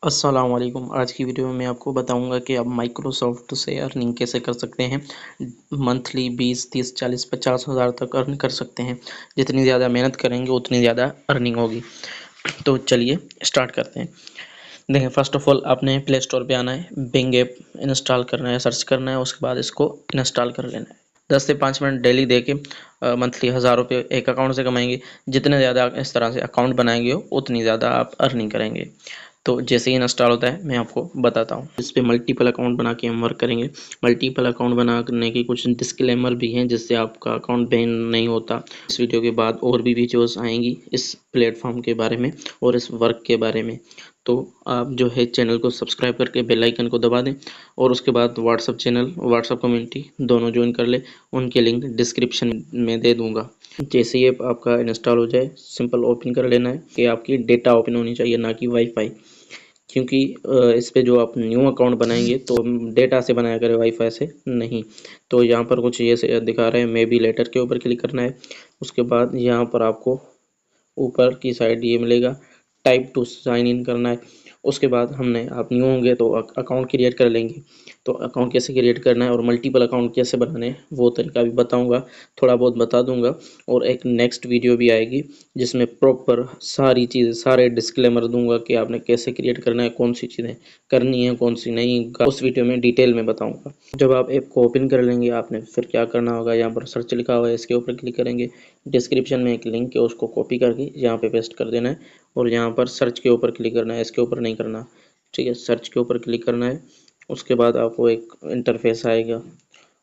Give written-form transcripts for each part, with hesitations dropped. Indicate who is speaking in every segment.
Speaker 1: अस्सलाम वालेकुम। आज की वीडियो में मैं आपको बताऊंगा कि आप माइक्रोसॉफ्ट से अर्निंग कैसे कर सकते हैं। मंथली 20, 30, 40, 50 हज़ार तक अर्न कर सकते हैं। जितनी ज़्यादा मेहनत करेंगे उतनी ज़्यादा अर्निंग होगी। तो चलिए स्टार्ट करते हैं। देखिए, फर्स्ट ऑफ ऑल आपने प्ले स्टोर पे आना है, बिंग ऐप इंस्टॉल करना है, सर्च करना है, उसके बाद इसको इंस्टॉल कर लेना है। 10 से 5 मिनट डेली दे के मंथली 1000 रुपये एक अकाउंट से कमाएंगे। जितने ज़्यादा इस तरह से अकाउंट बनाएंगे हो उतनी ज़्यादा आप अर्निंग करेंगे। तो जैसे ही इंस्टॉल होता है मैं आपको बताता हूँ। इस पे मल्टीपल अकाउंट बना के हम वर्क करेंगे। मल्टीपल अकाउंट बनाने की कुछ डिस्क्लेमर भी हैं जिससे आपका अकाउंट बैन नहीं होता। इस वीडियो के बाद और भी वीडियोस आएंगी इस प्लेटफॉर्म के बारे में और इस वर्क के बारे में। तो आप जो है चैनल को सब्सक्राइब करके बेल आइकन को दबा दें और उसके बाद व्हाट्सअप चैनल, व्हाट्सअप कम्युनिटी दोनों ज्वाइन कर ले। उनके लिंक डिस्क्रिप्शन में दे दूंगा। जैसे ही आपका इंस्टॉल हो जाए सिंपल ओपन कर लेना है कि आपकी डेटा ओपन होनी चाहिए, ना कि वाईफाई। क्योंकि इस पे जो आप न्यू अकाउंट बनाएंगे तो डेटा से बनाया करें, वाईफाई से नहीं। तो यहाँ पर कुछ ये से दिखा रहे हैं, मे बी लेटर के ऊपर क्लिक करना है। उसके बाद यहाँ पर आपको ऊपर की साइड ये मिलेगा, टाइप टू साइन इन करना है। उसके बाद हमने आप न्यू होंगे तो अकाउंट क्रिएट कर लेंगे। तो अकाउंट कैसे क्रिएट करना है और मल्टीपल अकाउंट कैसे बनाने हैं वो तरीका भी बताऊंगा, थोड़ा बहुत बता दूंगा। और एक नेक्स्ट वीडियो भी आएगी जिसमें प्रॉपर सारी चीज़ें, सारे डिस्क्लेमर दूंगा कि आपने कैसे क्रिएट करना है, कौन सी चीज़ें करनी है, कौन सी नहीं, उस वीडियो में डिटेल में बताऊंगा। जब आप ऐप को ओपन कर लेंगे आपने फिर क्या करना होगा, यहाँ पर सर्च लिखा हुआ है, इसके ऊपर क्लिक करेंगे। डिस्क्रिप्शन में एक लिंक है, उसको कॉपी करके यहाँ पे पेस्ट कर देना है और यहाँ पर सर्च के ऊपर क्लिक करना है, इसके ऊपर नहीं करना। ठीक है, सर्च के ऊपर क्लिक करना है। उसके बाद आपको एक इंटरफेस आएगा,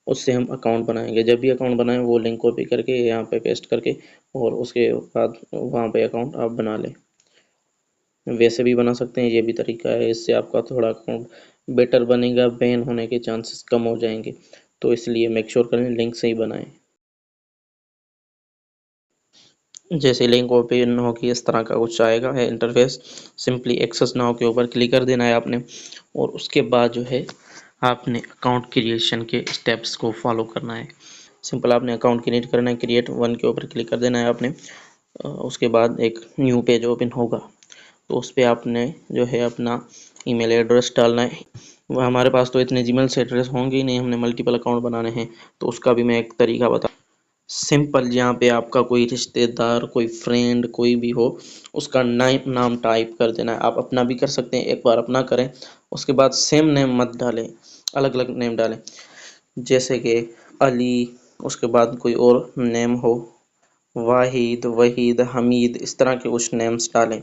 Speaker 1: उससे हम अकाउंट बनाएंगे। जब भी अकाउंट बनाएं वो लिंक कॉपी करके यहाँ पे पेस्ट करके और उसके बाद वहाँ पे अकाउंट आप बना लें। वैसे भी बना सकते हैं, ये भी तरीका है। इससे आपका थोड़ा अकाउंट बेटर बनेगा, बैन होने के चांसेस कम हो जाएंगे। तो इसलिए मेक श्योर करें लिंक से ही बनाएं। जैसे लिंक ओपन होगी इस तरह का कुछ आएगा है इंटरफेस। सिंपली एक्सेस नाउ के ऊपर क्लिक कर देना है आपने और उसके बाद जो है आपने अकाउंट क्रिएशन के स्टेप्स को फॉलो करना है। सिंपल आपने अकाउंट क्रिएट करना है, क्रिएट वन के ऊपर क्लिक कर देना है आपने। उसके बाद एक न्यू पेज ओपन होगा तो उस पर आपने जो है अपना ईमेल एड्रेस डालना है। वह हमारे पास तो इतने जीमेल से एड्रेस होंगे ही नहीं, हमने मल्टीपल अकाउंट बनाने हैं तो उसका भी मैं एक तरीका बता। सिंपल यहाँ पे आपका कोई रिश्तेदार, कोई फ्रेंड, कोई भी हो उसका नाम टाइप कर देना है। आप अपना भी कर सकते हैं, एक बार अपना करें उसके बाद सेम नेम मत डालें, अलग अलग नेम डालें। जैसे कि अली, उसके बाद कोई और नेम हो, वाहिद, वहीद, हमीद, इस तरह के कुछ नेम्स डालें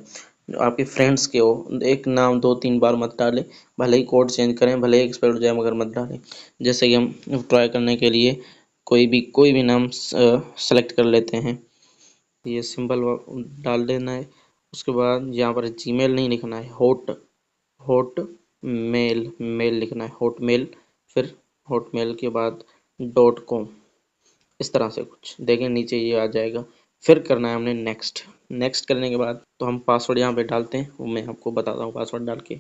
Speaker 1: जो आपके फ्रेंड्स के हो। एक नाम 2-3 बार मत डालें, भले ही कोड चेंज करें, भले ही एक्सपायर हो जाए, मगर मत डालें। जैसे कि हम ट्राई करने के लिए कोई भी नाम सेलेक्ट कर लेते हैं, ये सिंबल डाल देना है। उसके बाद यहाँ पर जीमेल नहीं लिखना है, हॉट मेल मेल लिखना है, हॉट मेल। फिर हॉट मेल के बाद .com, इस तरह से कुछ देखें नीचे ये आ जाएगा। फिर करना है हमने नेक्स्ट। नेक्स्ट करने के बाद तो हम पासवर्ड यहाँ पे डालते हैं, वो मैं आपको बताता हूँ। पासवर्ड डाल के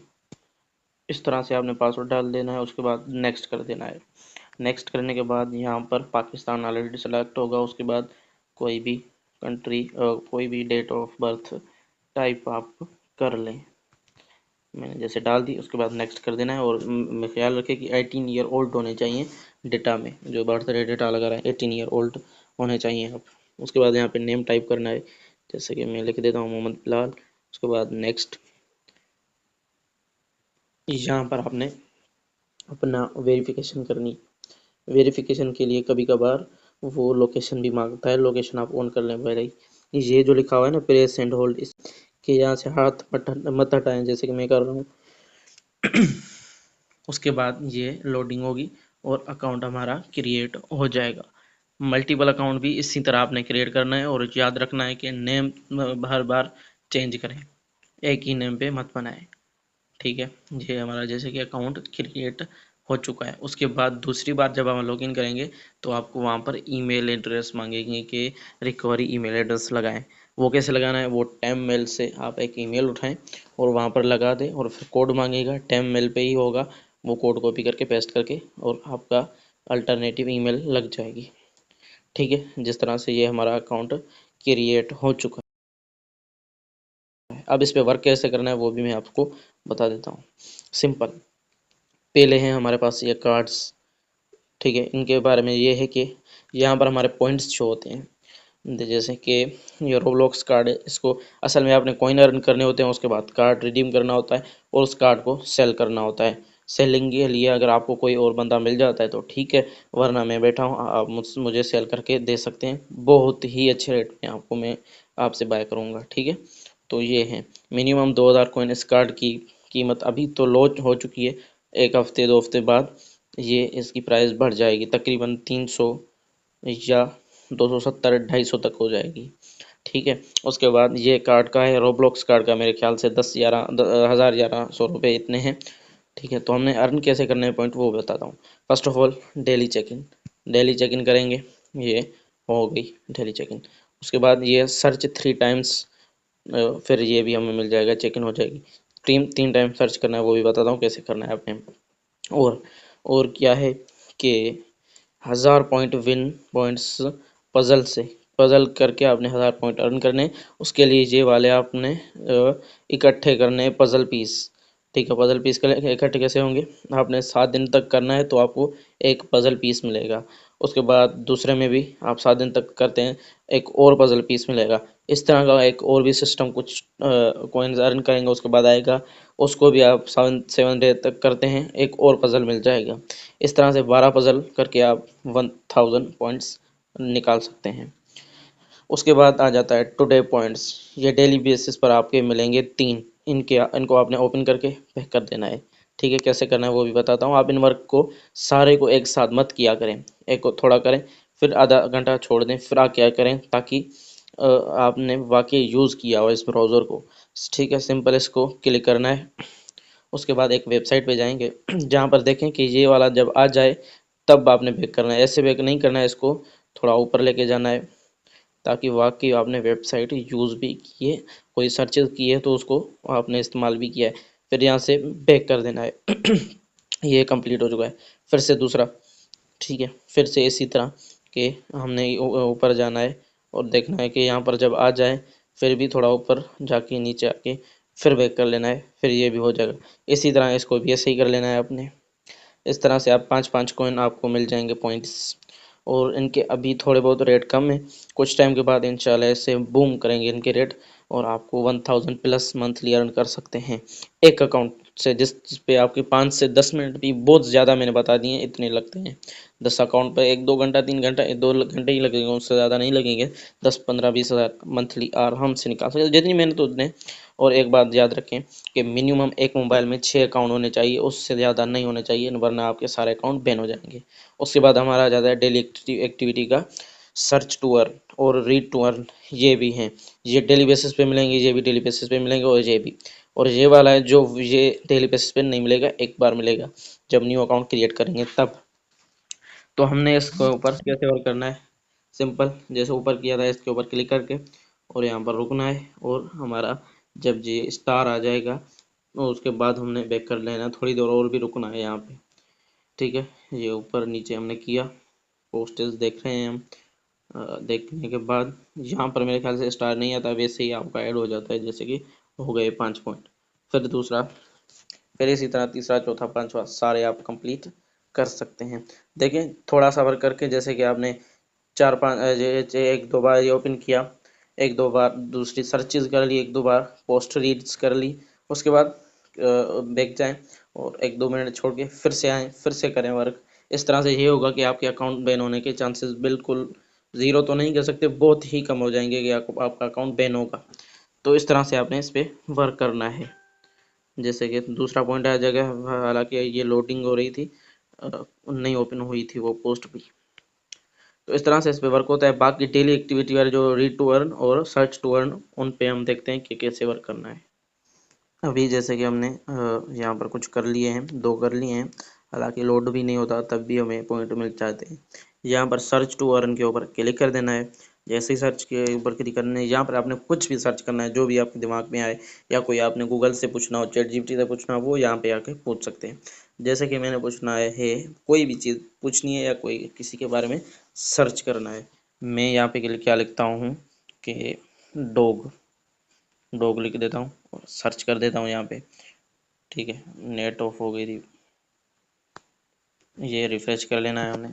Speaker 1: इस तरह से आपने पासवर्ड डाल देना है, उसके बाद नेक्स्ट कर देना है। नेक्स्ट करने के बाद यहाँ पर पाकिस्तान ऑलरेडी सेलेक्ट होगा। उसके बाद कोई भी कंट्री, कोई भी डेट ऑफ बर्थ टाइप आप कर लें, मैंने जैसे डाल दी। उसके बाद नेक्स्ट कर देना है और ख्याल रखें कि 18 ईयर ओल्ड होने चाहिए डेटा में, जो बर्थडे डेटा लगा रहा है 18 ईयर ओल्ड होने चाहिए आप। उसके बाद यहाँ पे नेम टाइप करना है, जैसे कि मैं लिख देता हूँ मोहम्मद बिलाल। उसके बाद नेक्स्ट। यहाँ पर आपने अपना वेरिफिकेशन करनी। वेरिफिकेशन के लिए कभी कभार वो लोकेशन भी मांगता है, लोकेशन आप ऑन कर लें पहले ही। ये जो लिखा हुआ है ना प्रेस एंड होल्ड, इसके यहाँ से हाथ मत हटाएं जैसे कि मैं कर रहा हूँ। उसके बाद ये लोडिंग होगी और अकाउंट हमारा क्रिएट हो जाएगा। मल्टीपल अकाउंट भी इसी तरह आपने क्रिएट करना है और याद रखना है कि नेम हर बार चेंज करें, एक ही नेम पे मत बनाएं। ठीक है, ये हमारा जैसे कि अकाउंट क्रिएट हो चुका है। उसके बाद दूसरी बार जब हम लॉगिन करेंगे तो आपको वहाँ पर ईमेल एड्रेस मांगेंगे कि रिकवरी ईमेल एड्रेस लगाएं। वो कैसे लगाना है, वो टेम मेल से आप एक ईमेल उठाएं और वहाँ पर लगा दें और फिर कोड मांगेगा, टेम मेल पे ही होगा। वो कोड कॉपी करके पेस्ट करके और आपका अल्टरनेटिव ईमेल लग जाएगी। ठीक है, जिस तरह से ये हमारा अकाउंट क्रिएट हो चुका है। अब इस पर वर्क कैसे करना है वो भी मैं आपको बता देता हूँ। सिंपल, पहले हैं हमारे पास ये कार्ड्स, ठीक है। इनके बारे में ये है कि यहाँ पर हमारे पॉइंट्स शो होते हैं, जैसे कि ये रोब्लॉक्स कार्ड है, इसको असल में आपने कॉइन अर्न करने होते हैं, उसके बाद कार्ड रिडीम करना होता है और उस कार्ड को सेल करना होता है। सेलिंग के लिए अगर आपको कोई और बंदा मिल जाता है तो ठीक है, वरना मैं बैठा हूँ, आप मुझे सेल करके दे सकते हैं, बहुत ही अच्छे रेट में आपको मैं आपसे बाय करूँगा, ठीक है। तो ये है मिनिमम 2000 कॉइन इस कार्ड की कीमत अभी तो लॉन्च हो चुकी है, एक हफ्ते 2 हफ्ते बाद ये इसकी प्राइस बढ़ जाएगी, तकरीबन 300 या 270 250 तक हो जाएगी, ठीक है। उसके बाद ये कार्ड का है, रोब्लॉक्स कार्ड का मेरे ख्याल से 10 11 इतने हैं, ठीक है। तो हमने अर्न कैसे करने हैं पॉइंट वो बताता हूँ। First of all daily check in करेंगे, ये हो गई डेली चेक इन। उसके बाद ये सर्च 3 टाइम्स, फिर ये भी हमें मिल जाएगा, चेक इन हो जाएगी। 3 टाइम सर्च करना है वो भी बताता हूँ कैसे करना है आपने। और और क्या है कि 1000 पॉइंट विन पॉइंट्स पजल से, पजल करके आपने 1000 पॉइंट अर्न करने, उसके लिए ये वाले आपने इकट्ठे करने पजल पीस, ठीक है। पजल पीस इकट्ठे कैसे होंगे, आपने 7 दिन तक करना है तो आपको एक पजल पीस मिलेगा। उसके बाद दूसरे में भी आप 7 दिन तक करते हैं, एक और पजल पीस मिलेगा। इस तरह का एक और भी सिस्टम कुछ कॉइन्स अर्न करेंगे उसके बाद आएगा, उसको भी आप 7 डे तक करते हैं, एक और पजल मिल जाएगा। इस तरह से 12 पजल करके आप 1000 पॉइंट्स निकाल सकते हैं। उसके बाद आ जाता है टुडे पॉइंट्स, ये डेली बेसिस पर आपके मिलेंगे 3, इनको आपने ओपन करके पैक कर देना है, ठीक है। कैसे करना है वो भी बताता हूँ। आप इन वर्क को सारे को एक साथ मत किया करें, एक को थोड़ा करें फिर आधा घंटा छोड़ दें, फिर क्या करें ताकि आपने वाकई यूज़ किया हो इस ब्राउज़र को, ठीक है। सिंपल इसको क्लिक करना है, उसके बाद एक वेबसाइट पे जाएंगे जहाँ पर देखें कि ये वाला जब आ जाए तब आपने बैक करना है, ऐसे बैक नहीं करना है, इसको थोड़ा ऊपर लेके जाना है ताकि वाकई आपने वेबसाइट यूज़ भी की है, कोई सर्चेज की है तो उसको आपने इस्तेमाल भी किया है, फिर यहाँ से बैक कर देना है ये कंप्लीट हो चुका है। फिर से दूसरा, ठीक है, फिर से इसी तरह के हमने ऊपर जाना है और देखना है कि यहाँ पर जब आ जाए फिर भी थोड़ा ऊपर जाके नीचे आके फिर बैक कर लेना है, फिर ये भी हो जाएगा। इसी तरह इसको भी ऐसे ही कर लेना है आपने। इस तरह से आप 5 5 कॉइन आपको मिल जाएंगे पॉइंट्स, और इनके अभी थोड़े बहुत रेट कम है, कुछ टाइम के बाद इंशाल्लाह ऐसे बूम करेंगे इनके रेट और आपको 1000 प्लस मंथली अर्न कर सकते हैं एक अकाउंट से, जिस पे आपके 5 से 10 मिनट भी बहुत ज़्यादा मैंने बता दिए इतने लगते हैं। 10 अकाउंट पर 1 2 घंटा 3 घंटा 2 घंटे ही लगेंगे, उससे ज़्यादा नहीं लगेंगे। 10 15 20 हज़ार मंथली आराम से निकाल सकते, जितनी मेहनत उतने। और एक बात याद रखें कि मिनिमम एक मोबाइल में 6 अकाउंट होने चाहिए, उससे ज़्यादा नहीं होने चाहिए, वरना आपके सारे अकाउंट बैन हो जाएंगे। उसके बाद हमारा आ जाता है डेली एक्टिविटी का सर्च टू अर्न और रीड टू अर्न, ये भी हैं, ये डेली बेसिस पे मिलेंगे, ये भी डेली बेसिस पे मिलेंगे और ये भी। और ये वाला है जो ये डेली बेसिस पे नहीं मिलेगा, एक बार मिलेगा जब न्यू अकाउंट क्रिएट करेंगे तब। तो हमने इसको ऊपर कैसे और करना है, सिंपल जैसे ऊपर किया था इसके ऊपर क्लिक करके और यहाँ पर रुकना है, और हमारा जब ये स्टार आ जाएगा तो उसके बाद हमने बैक कर लेना, थोड़ी देर और भी रुकना है यहाँ पे, ठीक है। ये ऊपर नीचे हमने किया, पोस्टेज देख रहे हैं हम। देखने के बाद यहाँ पर मेरे ख्याल से स्टार नहीं आता, वैसे ही आपका ऐड हो जाता है, जैसे कि हो गए 5 पॉइंट। फिर दूसरा, फिर इसी तरह तीसरा चौथा पांचवा सारे आप कंप्लीट कर सकते हैं। देखें थोड़ा सा वर्क करके, जैसे कि आपने 4 5 1 2 बार ये ओपन किया, 1 2 बार दूसरी सर्चेज कर ली, 1 2 बार पोस्ट रीड्स कर ली, उसके बाद बैक जाएं और 1 2 मिनट छोड़ के फिर से आएँ, फिर से करें वर्क। इस तरह से ये होगा कि आपके अकाउंट बैन होने के चांसेस बिल्कुल ज़ीरो तो नहीं कह सकते, बहुत ही कम हो जाएंगे कि आपका अकाउंट बैन होगा। तो इस तरह से आपने इस पर वर्क करना है। जैसे कि दूसरा पॉइंट आ जाएगा, हालांकि ये लोडिंग हो रही थी, नहीं ओपन हुई थी वो पोस्ट भी। तो इस तरह से इस पे वर्क होता है। बाकी डेली एक्टिविटी वाले जो रीड टू अर्न और सर्च टू अर्न, उन पे हम देखते हैं कि कैसे वर्क करना है। अभी जैसे कि हमने यहाँ पर कुछ कर लिए हैं, 2 कर लिए हैं, हालांकि लोड भी नहीं होता तब भी हमें पॉइंट मिल जाते हैं। यहाँ पर सर्च टू अर्न के ऊपर क्लिक कर देना है। जैसे ही सर्च के ऊपर क्लिक करना है, यहाँ पर आपने कुछ भी सर्च करना है जो भी आपके दिमाग में आए, या कोई आपने गूगल से पूछना हो, चैट जीपीटी से पूछना हो, वो यहाँ पे आके पूछ सकते हैं। जैसे कि मैंने पूछना है कोई भी चीज़ पूछनी है या कोई किसी के बारे में सर्च करना है, मैं यहाँ पे क्या लिखता हूँ कि डॉग, डॉग लिख देता हूँ और सर्च कर देता हूँ यहाँ पे। ठीक है, नेट ऑफ हो गई थी, ये रिफ्रेश कर लेना है हमने।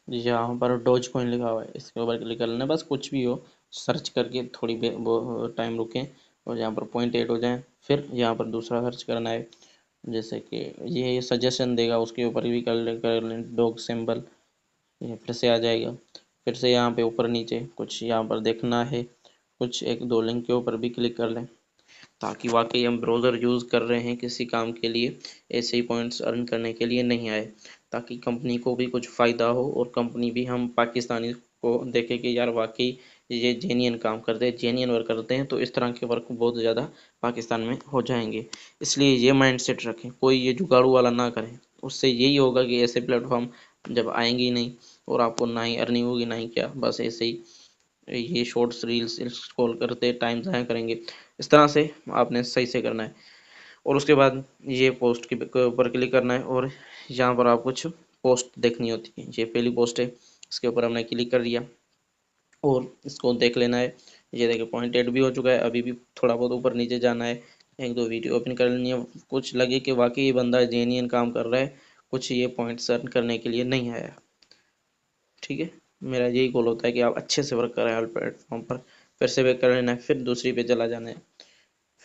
Speaker 1: यहाँ पर डॉज कॉइन लिखा हुआ है, इसके ऊपर क्लिक कर लेना है, बस कुछ भी हो सर्च करके थोड़ी वो टाइम रुकें और यहाँ पर पॉइंट ऐड हो जाए। फिर यहाँ पर दूसरा सर्च करना है, जैसे कि ये सजेशन देगा उसके ऊपर भी कर लें डॉग सिंबल, ये फिर से आ जाएगा। फिर से यहाँ पे ऊपर नीचे कुछ यहाँ पर देखना है, कुछ एक दो लिंक के ऊपर भी क्लिक कर लें ताकि वाकई हम ब्राउज़र यूज़ कर रहे हैं किसी काम के लिए, ऐसे ही पॉइंट्स अर्न करने के लिए नहीं आए, ताकि कंपनी को भी कुछ फ़ायदा हो और कंपनी भी हम पाकिस्तानी को देखे कि यार वाकई ये जेन्युइन काम करते हैं, जेन्युइन वर्क करते हैं, तो इस तरह के वर्क बहुत ज़्यादा पाकिस्तान में हो जाएंगे। इसलिए ये माइंड सेट रखें, कोई ये जुगाड़ू वाला ना करें, उससे यही होगा कि ऐसे प्लेटफॉर्म जब आएंगे ही नहीं और आपको ना ही अर्निंग होगी ना ही क्या, बस ऐसे ही ये शॉर्ट्स रील्स स्क्रॉल करते टाइम ज़ाया करेंगे। इस तरह से आपने सही से करना है और उसके बाद ये पोस्ट के ऊपर क्लिक करना है और यहाँ पर आप कुछ पोस्ट देखनी होती है। ये पहली पोस्ट है, इसके ऊपर हमने क्लिक कर दिया और इसको देख लेना है। ये देखिए पॉइंट ऐड भी हो चुका है, अभी भी थोड़ा बहुत ऊपर नीचे जाना है, एक दो वीडियो ओपन कर लेनी है, कुछ लगे कि वाकई ये बंदा जेन्युइन काम कर रहा है, कुछ ये पॉइंट्स अर्न करने के लिए नहीं आया। ठीक है, मेरा यही गोल होता है कि आप अच्छे से वर्क करें हर प्लेटफॉर्म पर। फिर से बैक कर लेना है, फिर दूसरी पे चला जाना है,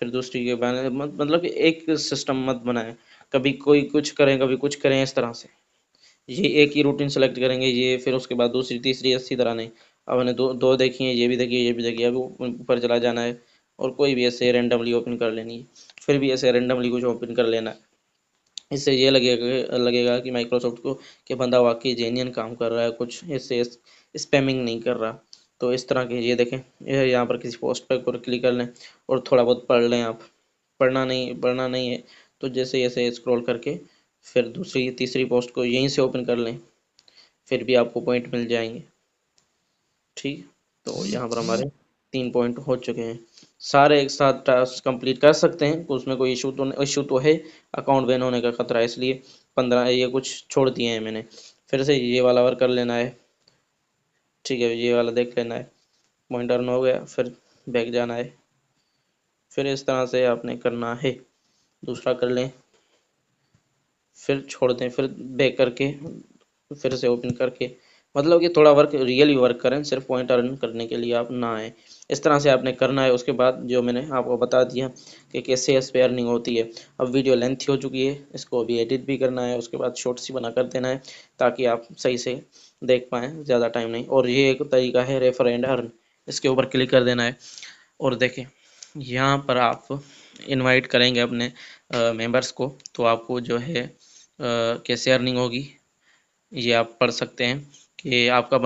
Speaker 1: फिर दूसरी के बाद मतलब कि एक सिस्टम मत बनाएं, कभी कोई कुछ करें कभी कुछ करें, इस तरह से ये एक ही रूटीन सेलेक्ट करेंगे ये, फिर उसके बाद दूसरी तीसरी इसी तरह नहीं। अब हमने दो दो देखी है, ये भी देखिए ये भी देखिए, अब ऊपर चला जाना है और कोई भी ऐसे रेंडमली ओपन कर लेनी है, फिर भी ऐसे रेंडमली कुछ ओपन कर लेना है। इससे ये लगेगा कि माइक्रोसॉफ्ट को कि बंदा वाकई जेन्युइन काम कर रहा है, कुछ इससे स्पैमिंग नहीं कर रहा। तो इस तरह के ये देखें, ये यहाँ पर किसी पोस्ट पर क्लिक कर लें और थोड़ा बहुत पढ़ लें आप। पढ़ना नहीं है तो जैसे ऐसे स्क्रॉल करके फिर दूसरी तीसरी पोस्ट को यहीं से ओपन कर लें, फिर भी आपको पॉइंट मिल जाएंगे। ठीक, तो यहाँ पर हमारे 3 पॉइंट हो चुके हैं। सारे एक साथ टास्क कंप्लीट कर सकते हैं, उसमें कोई इशू तो है, अकाउंट बैन होने का खतरा है, इसलिए 15 ये कुछ छोड़ दिए हैं मैंने। फिर से ये वाला वर्क कर लेना है। ठीक है, ये वाला देख लेना है, पॉइंट अर्न हो गया, फिर बैक जाना है, फिर इस तरह से आपने करना है। दूसरा कर लें, फिर छोड़ दें, फिर बैक करके फिर से ओपन करके, मतलब कि थोड़ा वर्क रियली वर्क करें, सिर्फ पॉइंट अर्न करने के लिए आप ना आए। इस तरह से आपने करना है। उसके बाद जो मैंने आपको बता दिया कि कैसे इस पे अर्निंग होती है। अब वीडियो लेंथी हो चुकी है, इसको अभी एडिट भी करना है, उसके बाद शॉर्ट्स ही बना कर देना है ताकि आप सही से देख पाएँ, ज़्यादा टाइम नहीं। और ये एक तरीका है रेफर एंड अर्न, इसके ऊपर क्लिक कर देना है और देखें यहाँ पर आप इनवाइट करेंगे अपने मेंबर्स को, तो आपको जो है कैसे अर्निंग होगी ये आप पढ़ सकते हैं कि आपका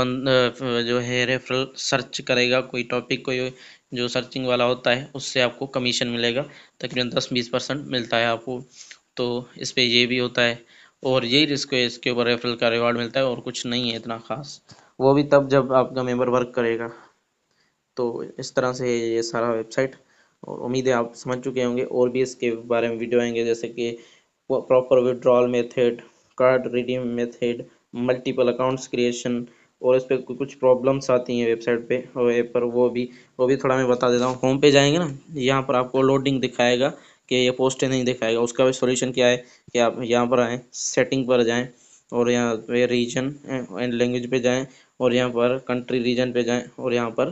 Speaker 1: जो है रेफरल सर्च करेगा कोई टॉपिक, कोई जो सर्चिंग वाला होता है, उससे आपको कमीशन मिलेगा, तकरीबन 10-20% मिलता है आपको। तो इस पे ये भी होता है और यही रिस्क है, इसके ऊपर रेफरल का रिवार्ड मिलता है और कुछ नहीं है इतना खास, वो भी तब जब आपका मेंबर वर्क करेगा। तो इस तरह से ये सारा वेबसाइट, और उम्मीद है आप समझ चुके होंगे। और भी इसके बारे में वीडियो आएंगे, जैसे कि proper withdrawal method, card redeem method, multiple accounts creation, और इस पर कुछ प्रॉब्लम्स आती हैं वेबसाइट पे और ऐप पर, वो भी थोड़ा मैं बता देता हूँ। होम पे जाएंगे ना, यहाँ पर आपको लोडिंग दिखाएगा कि ये पोस्टें नहीं दिखाएगा। उसका भी सॉल्यूशन क्या है कि आप यहाँ पर आएँ, सेटिंग पर जाएँ और यहाँ पे रीजन एंड लैंग्वेज पे जाएँ और यहाँ पर कंट्री रीजन पे जाएँ और यहाँ पर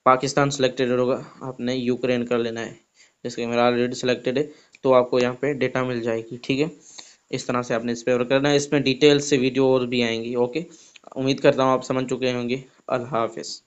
Speaker 1: पाकिस्तान सिलेक्टेड होगा, आपने यूक्रेन कर लेना है, जैसे कि मेरा ऑलरेडी सिलेक्टेड है, तो आपको यहाँ पे डेटा मिल जाएगी। ठीक है, इस तरह से आपने इस पर करना है। इसमें डिटेल से वीडियो और भी आएंगी। ओके, उम्मीद करता हूँ आप समझ चुके होंगे। अल्लाह हाफिज़।